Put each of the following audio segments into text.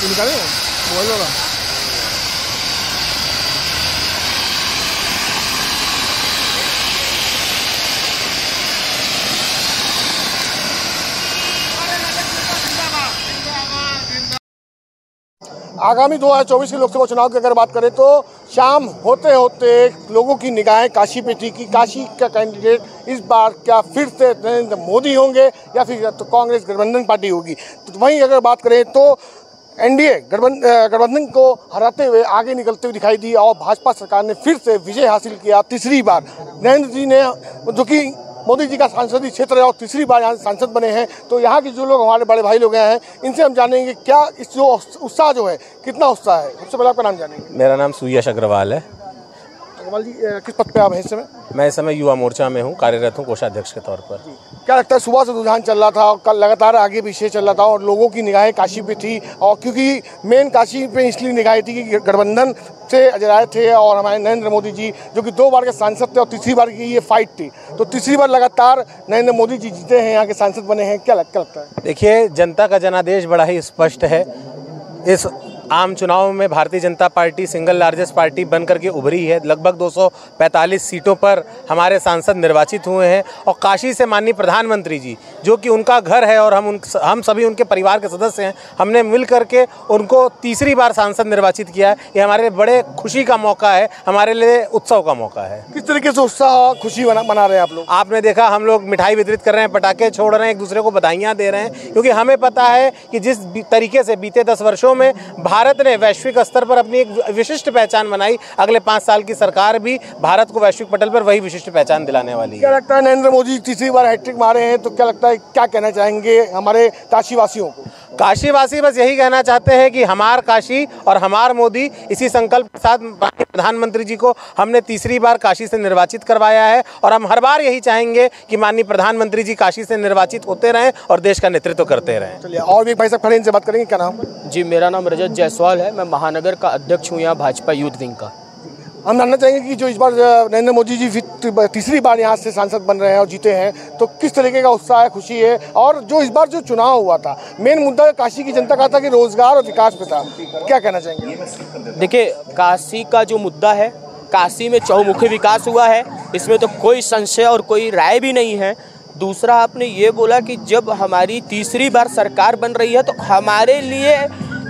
निकाले मोबाइल वाला। आगामी 2024 के लोकसभा चुनाव की अगर बात करें तो शाम होते होते लोगों की निगाहें काशी पे थी कि काशी का कैंडिडेट इस बार क्या फिर से नरेंद्र मोदी होंगे या फिर तो कांग्रेस गठबंधन पार्टी होगी। तो वहीं अगर बात करें तो एनडीए गठबंधन को हराते हुए आगे निकलते हुए दिखाई दी और भाजपा सरकार ने फिर से विजय हासिल किया। तीसरी बार नरेंद्र जी ने, जो कि मोदी जी का सांसदीय क्षेत्र है और तीसरी बार यहाँ सांसद बने हैं, तो यहाँ के जो लोग हमारे बड़े भाई लोग हैं इनसे हम जानेंगे क्या इस जो उत्साह जो है, कितना उत्साह है। सबसे पहले आपका नाम जानेंगे। मेरा नाम सुयश अग्रवाल है। अग्रवाल जी, किस पद पे आप हैं इस समय? मैं इस समय युवा मोर्चा में हूँ, कार्यरत हूँ कोषाध्यक्ष के तौर पर। क्या लगता है, सुबह से रुझान चल रहा था और कल लगातार आगे पीछे चल रहा था और लोगों की निगाहें काशी पे थी, और क्योंकि मेन काशी पे इसलिए निगाहें थी कि गठबंधन से अजराए थे और हमारे नरेंद्र मोदी जी जो कि 2 बार के सांसद थे और तीसरी बार की ये फाइट थी, तो तीसरी बार लगातार नरेंद्र मोदी जी जीते हैं, यहाँ के सांसद बने हैं। क्या लगता है? देखिए, जनता का जनादेश बड़ा ही स्पष्ट है। इस आम चुनाव में Bharatiya Janata party single largest party बनकर के उभरी है। लगभग 245 सीटों पर हमारे सांसद निर्वाचित हुए हैं और काशी से माननीय प्रधानमंत्री जी, जो कि उनका घर है और हम सभी उनके परिवार के सदस्य हैं, हमने मिल करके उनको तीसरी बार सांसद निर्वाचित किया है। ये हमारे बड़े खुशी का मौका है, हमारे लिए उत्सव का मौका है। किस तरीके से उत्साह खुशी मना रहे हैं आप लोग? आपने देखा, हम लोग मिठाई वितरित कर रहे हैं, पटाखे छोड़ रहे हैं, एक दूसरे को बधाइयाँ दे रहे हैं, क्योंकि हमें पता है कि जिस तरीके से बीते 10 वर्षों में भारत ने वैश्विक स्तर पर अपनी एक विशिष्ट पहचान बनाई, अगले 5 साल की सरकार भी भारत को वैश्विक पटल पर वही विशिष्ट पहचान दिलाने वाली है। क्या लगता है, नरेंद्र मोदी तीसरी बार हैट्रिक मारे हैं, तो क्या लगता है, क्या कहना चाहेंगे हमारे काशीवासियों को? काशीवासी बस यही कहना चाहते हैं कि हमार काशी और हमार मोदी, इसी संकल्प के साथ प्रधानमंत्री जी को हमने तीसरी बार काशी से निर्वाचित करवाया है और हम हर बार यही चाहेंगे कि माननीय प्रधानमंत्री जी काशी से निर्वाचित होते रहें और देश का नेतृत्व करते रहें। चलिए, और भी भाई साहब खड़े, इनसे बात करेंगे। क्या नाम? जी, मेरा नाम रजत जायसवाल है। मैं महानगर का अध्यक्ष हूँ यहाँ भाजपा यूथ विंग का। हम जानना चाहेंगे कि जो इस बार नरेंद्र मोदी जी तीसरी बार यहाँ से सांसद बन रहे हैं और जीते हैं, तो किस तरीके का उत्साह है, खुशी है? और जो इस बार जो चुनाव हुआ था, मेन मुद्दा काशी की जनता का था कि रोजगार और विकास पे था, क्या कहना चाहेंगे? देखिए, काशी का जो मुद्दा है, काशी में चहुमुखी विकास हुआ है, इसमें तो कोई संशय और कोई राय भी नहीं है। दूसरा, आपने ये बोला कि जब हमारी तीसरी बार सरकार बन रही है तो हमारे लिए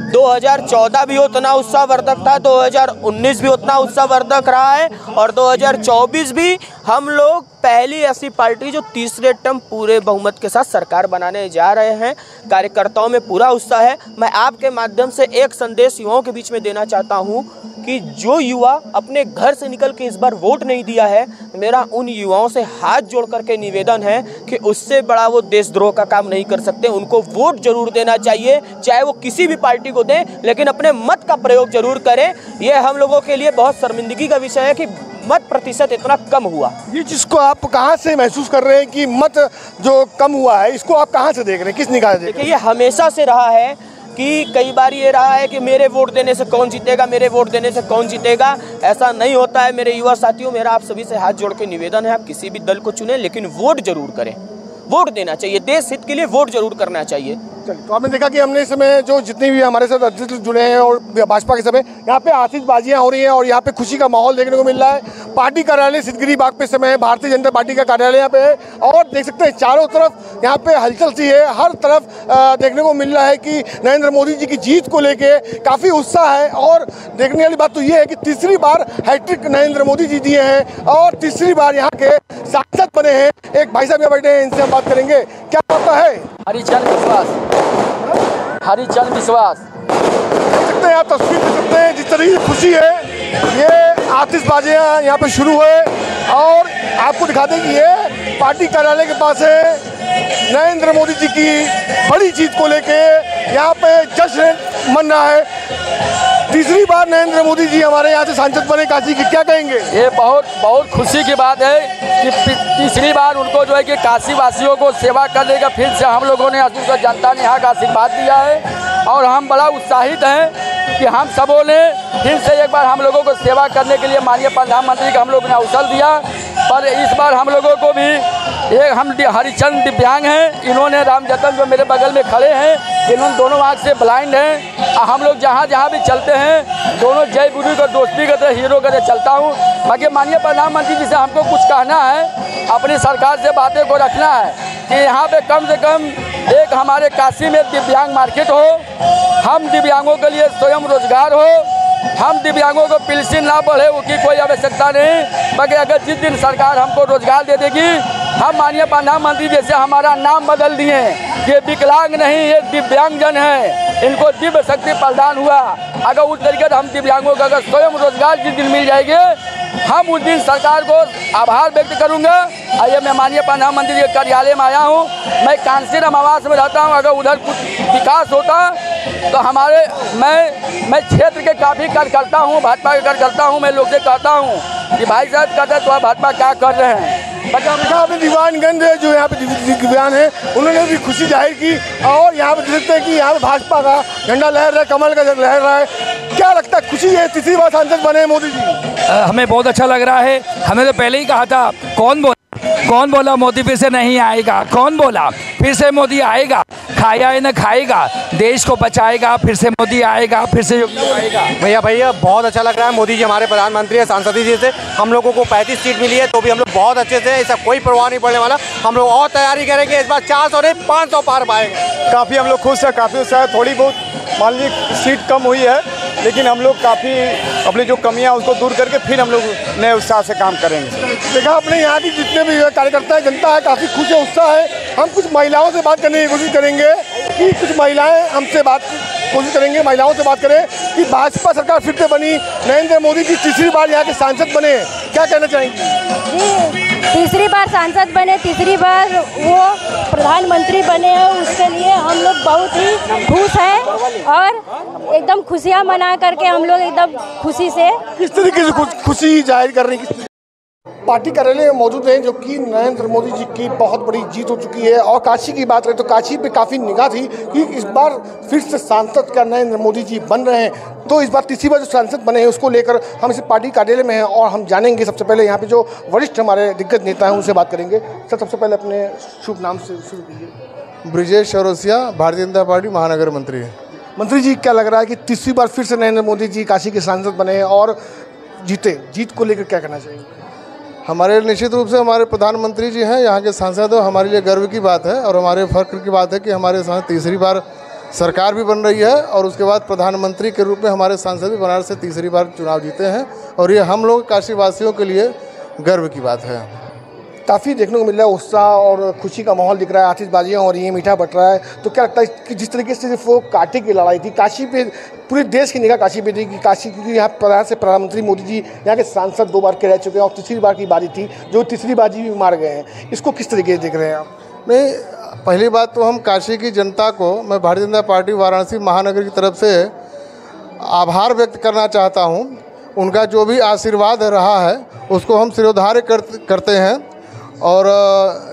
2014 भी उतना उत्साहवर्धक था, 2019 भी उतना उत्साहवर्धक रहा है और 2024 भी हम लोग पहली ऐसी पार्टी जो तीसरे टर्म पूरे बहुमत के साथ सरकार बनाने जा रहे हैं। कार्यकर्ताओं में पूरा उत्साह है। मैं आपके माध्यम से एक संदेश युवाओं के बीच में देना चाहता हूं कि जो युवा अपने घर से निकल के इस बार वोट नहीं दिया है, मेरा उन युवाओं से हाथ जोड़ करके निवेदन है कि उससे बड़ा वो देशद्रोह का काम नहीं कर सकते। उनको वोट जरूर देना चाहिए, चाहे वो किसी भी पार्टी को दें, लेकिन अपने मत का प्रयोग जरूर करें। ये हम लोगों के लिए बहुत शर्मिंदगी का विषय है कि मत प्रतिशत इतना कम हुआ। ये जिसको आप कहाँ से महसूस कर रहे हैं कि मत जो कम हुआ है, इसको आप कहाँ से देख रहे हैं, किस निगाह से देख रहे हैं? देखिए, ये हमेशा से रहा है कि कई बार ये रहा है कि मेरे वोट देने से कौन जीतेगा, मेरे वोट देने से कौन जीतेगा। ऐसा नहीं होता है मेरे युवा साथियों। मेरा आप सभी से हाथ जोड़ के निवेदन है, आप किसी भी दल को चुनें, लेकिन वोट जरूर करें। वोट देना चाहिए, देश हित के लिए वोट जरूर करना चाहिए। चलिए, तो आपने देखा कि हमने इस समय जो जितने भी हमारे साथ अध्यक्ष जुड़े हैं और भाजपा के समय यहाँ पे आतिशबाजियाँ हो रही हैं और यहाँ पे खुशी का माहौल देखने को मिल रहा है। पार्टी कार्यालय सिद्धगिरी बाग पे समय है, भारतीय जनता पार्टी का कार्यालय यहाँ पे है और देख सकते हैं चारों तरफ यहाँ पे हलचल सी है। हर तरफ देखने को मिल रहा है कि नरेंद्र मोदी जी की जीत को लेके काफ़ी उत्साह है और देखने वाली बात तो ये है कि तीसरी बार हैट्रिक नरेंद्र मोदी जी दिए हैं और तीसरी बार यहाँ के सांसद बने हैं। एक भाई साहब यहाँ बैठे हैं, इनसे हम बात करेंगे। क्या पता है? हरिचंद विश्वास। हरिचंद विश्वास। देख सकते हैं आप, तस्वीर देख सकते हैं जिस तरीके की खुशी है। ये आतिशबाजियाँ यहाँ पे शुरू हुए और आपको दिखा दें कि ये पार्टी कार्यालय के पास है। नरेंद्र मोदी जी की बड़ी जीत को लेके यहाँ पे जश्न मन रहा है। तीसरी बार नरेंद्र मोदी जी हमारे यहाँ से सांसद बने काशी की, क्या कहेंगे? ये बहुत खुशी की बात है कि तीसरी बार उनको जो है कि काशी वासियों को सेवा करने का फिर से हम लोगों ने, जनता ने यहाँ का आशीर्वाद दिया है और हम बड़ा उत्साहित हैं कि हम सबों ने फिर से एक बार हम लोगों को सेवा करने के लिए माननीय प्रधानमंत्री का हम लोगों ने अवसर दिया। और इस बार हम लोगों को भी हम हरिचंद दिव्यांग हैं, इन्होंने रामजतन जो मेरे बगल में खड़े हैं, इन्होंने दोनों आँख से ब्लाइंड हैं। हम लोग जहाँ जहाँ भी चलते हैं दोनों जय गुरु का दोस्ती करते हीरो करते चलता हूँ। बाकी माननीय प्रधानमंत्री जी से हमको कुछ कहना है, अपनी सरकार से बातें को रखना है कि यहाँ पे कम से कम एक हमारे काशी में दिव्यांग मार्केट हो, हम दिव्यांगों के लिए स्वयं रोजगार हो, हम दिव्यांगों को पेंशन ना बढ़े उसकी कोई आवश्यकता नहीं। बाकी अगर जिस दिन सरकार हमको रोजगार दे देगी, हम माननीय प्रधानमंत्री जैसे हमारा नाम बदल दिए, ये विकलांग नहीं ये दिव्यांगजन है, इनको दिव्य शक्ति प्रदान हुआ। अगर उस तरीके से हम दिव्यांगों का अगर स्वयं रोजगार जिस दिन मिल जाएगी, हम उस दिन सरकार को आभार व्यक्त करूंगा। आइए मैं माननीय प्रधानमंत्री के कार्यालय में आया हूं, मैं कांसीराम आवास में रहता हूं। अगर उधर कुछ विकास होता तो हमारे मैं क्षेत्र के काफ़ी कार्य करता हूं, भाजपा के कार्य करता हूं। मैं लोग से कहता हूं कि भाई साहब कहते तो भाजपा क्या कर रहे हैं। आपने दीवानगंज जो यहाँ पे दिव्यांग है उन्होंने भी खुशी जाहिर की और यहाँ पे देखते हैं कि यहाँ पे भाजपा का झंडा लहर रहा है, कमल का लहर रहा है। क्या लगता है, खुशी है तीसरी बार सांसद बने मोदी जी? हमें बहुत अच्छा लग रहा है। हमें तो पहले ही कहा था, कौन बोला मोदी फिर से नहीं आएगा, कौन बोला फिर से मोदी आएगा, खाया है न खाएगा, देश को बचाएगा, फिर से मोदी आएगा, फिर से योगी आएगा। भैया बहुत अच्छा लग रहा है। मोदी जी हमारे प्रधानमंत्री है, सांसद जी से हम लोगों को 35 सीट मिली है तो भी हम लोग बहुत अच्छे से, ऐसा कोई प्रभाव नहीं पड़ने वाला। हम लोग और तैयारी करेंगे, इस बार 400 नहीं 500 पार पाएंगे। काफ़ी हम लोग खुश हैं, काफ़ी उत्साह है। थोड़ी बहुत मान लीजिए सीट कम हुई है लेकिन हम लोग काफ़ी अपनी जो कमियां उसको दूर करके फिर हम लोग नए उत्साह से काम करेंगे। देखा अपने यहाँ की जितने भी कार्यकर्ता है, जनता है, काफ़ी खुश है, उत्साह है। हम कुछ महिलाओं से बात करने की कोशिश करेंगे कि कुछ महिलाएं हमसे कोशिश करेंगे, महिलाओं से बात करें कि भाजपा सरकार फिर से बनी, नरेंद्र मोदी जी तीसरी बार यहाँ के सांसद बने, क्या कहना चाहेंगी? जी, तीसरी बार सांसद बने, तीसरी बार वो प्रधानमंत्री बने हैं, उसके लिए हम लोग बहुत ही खुश हैं और एकदम खुशियाँ मना करके हम लोग एकदम खुशी से। किस तरीके से खुशी जाहिर कर रही है? पार्टी कार्यालय में मौजूद हैं जो कि नरेंद्र मोदी जी की बहुत बड़ी जीत हो चुकी है। और काशी की बात करें तो काशी पे काफ़ी निगाह थी कि इस बार फिर से सांसद क्या नरेंद्र मोदी जी बन रहे हैं, तो इस बार तीसरी बार जो सांसद बने हैं उसको लेकर हम इस पार्टी कार्यालय में हैं और हम जानेंगे। सबसे पहले यहाँ पे जो वरिष्ठ हमारे दिग्गज नेता हैं उनसे बात करेंगे। सर, सबसे पहले अपने शुभ नाम से शुरू कीजिए। ब्रिजेश चौरसिया, भारतीय जनता पार्टी महानगर मंत्री है। मंत्री जी, क्या लग रहा है कि तीसरी बार फिर से नरेंद्र मोदी जी काशी के सांसद बने हैं और जीत को लेकर क्या कहना चाहिए? हमारे निश्चित रूप से हमारे प्रधानमंत्री जी हैं, यहाँ के सांसद हो, हमारे लिए गर्व की बात है और हमारे फख्र की बात है कि हमारे साथ तीसरी बार सरकार भी बन रही है और उसके बाद प्रधानमंत्री के रूप में हमारे सांसद भी बनारस से तीसरी बार चुनाव जीते हैं और ये हम लोग काशी वासियों के लिए गर्व की बात है। काफ़ी देखने को मिल रहा है उत्साह और खुशी का माहौल दिख रहा है, आतिशबाजियाँ और ये मीठा बट रहा है। तो क्या लगता है कि जिस तरीके से सिर्फ वो कांटे की लड़ाई थी, काशी पे पूरे देश की निगाह काशी पे थी कि काशी, क्योंकि यहाँ प्रधानमंत्री मोदी जी यहाँ के सांसद 2 बार के रह चुके हैं और तीसरी बार की बारी थी जो तीसरी बाजी भी मार गए हैं, इसको किस तरीके से देख रहे हैं आप? नहीं, पहली बात तो हम काशी की जनता को, मैं भारतीय जनता पार्टी वाराणसी महानगर की तरफ से आभार व्यक्त करना चाहता हूँ। उनका जो भी आशीर्वाद रहा है उसको हम सिरोधार्य करते हैं और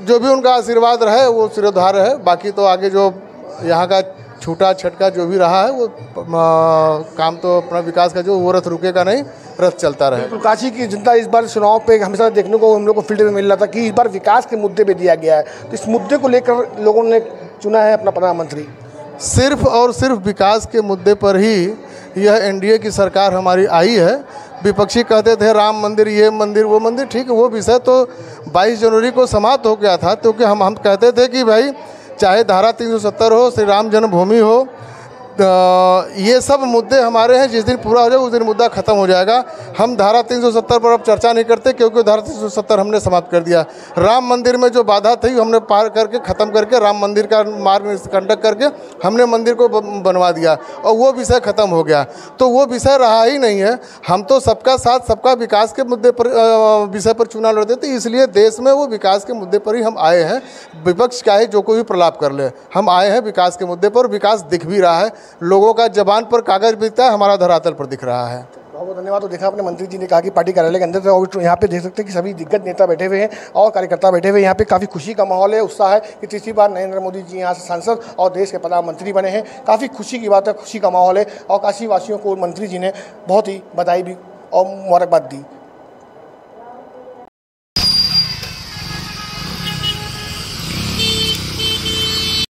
जो भी उनका आशीर्वाद रहे वो सिरोधार्य है। बाकी तो आगे जो यहाँ का छूटा छटका जो भी रहा है वो काम तो अपना विकास का जो वो रथ रुकेगा नहीं, रथ चलता रहे। काशी की जनता इस बार चुनाव पे हमेशा देखने को हम लोग को फील्ड में मिल रहा था कि इस बार विकास के मुद्दे पे दिया गया है, तो इस मुद्दे को लेकर लोगों ने चुना है अपना प्रधानमंत्री। सिर्फ और सिर्फ विकास के मुद्दे पर ही यह एनडीए की सरकार हमारी आई है। विपक्षी कहते थे राम मंदिर, ये मंदिर, वो मंदिर, ठीक है, वो विषय तो 22 जनवरी को समाप्त हो गया था, क्योंकि हम कहते थे कि भाई चाहे धारा 370 हो, श्री राम जन्मभूमि हो, ये सब मुद्दे हमारे हैं। जिस दिन पूरा हो जाए उस दिन मुद्दा खत्म हो जाएगा। हम धारा 370 पर अब चर्चा नहीं करते क्योंकि धारा 370 हमने समाप्त कर दिया। राम मंदिर में जो बाधा थी हमने पार करके ख़त्म करके राम मंदिर का मार्ग कंडक्ट करके हमने मंदिर को बनवा दिया और वो विषय ख़त्म हो गया। तो वो विषय रहा ही नहीं है। हम तो सबका साथ सबका विकास के मुद्दे पर विषय पर चुनाव लड़ते थे, इसलिए देश में वो विकास के मुद्दे पर ही हम आए हैं। विपक्ष चाहे जो कोई भी प्रलाप कर ले, हम आए हैं विकास के मुद्दे पर। विकास दिख भी रहा है, लोगों का जबान पर कागज बिकता है, हमारा धरातल पर दिख रहा है। बहुत बहुत धन्यवाद। तो देखा आपने मंत्री जी ने कहा कि पार्टी कार्यालय के अंदर से, और यहाँ पे देख सकते हैं कि सभी दिग्गज नेता बैठे हुए हैं और कार्यकर्ता बैठे हुए हैं। यहाँ पे काफ़ी खुशी का माहौल है, उत्साह है कि तीसरी बार नरेंद्र मोदी जी यहाँ से सांसद और देश के प्रधानमंत्री बने हैं। काफ़ी खुशी की बात है, खुशी का माहौल है और काशी वासियों को मंत्री जी ने बहुत ही बधाई भी और मुबारकबाद दी।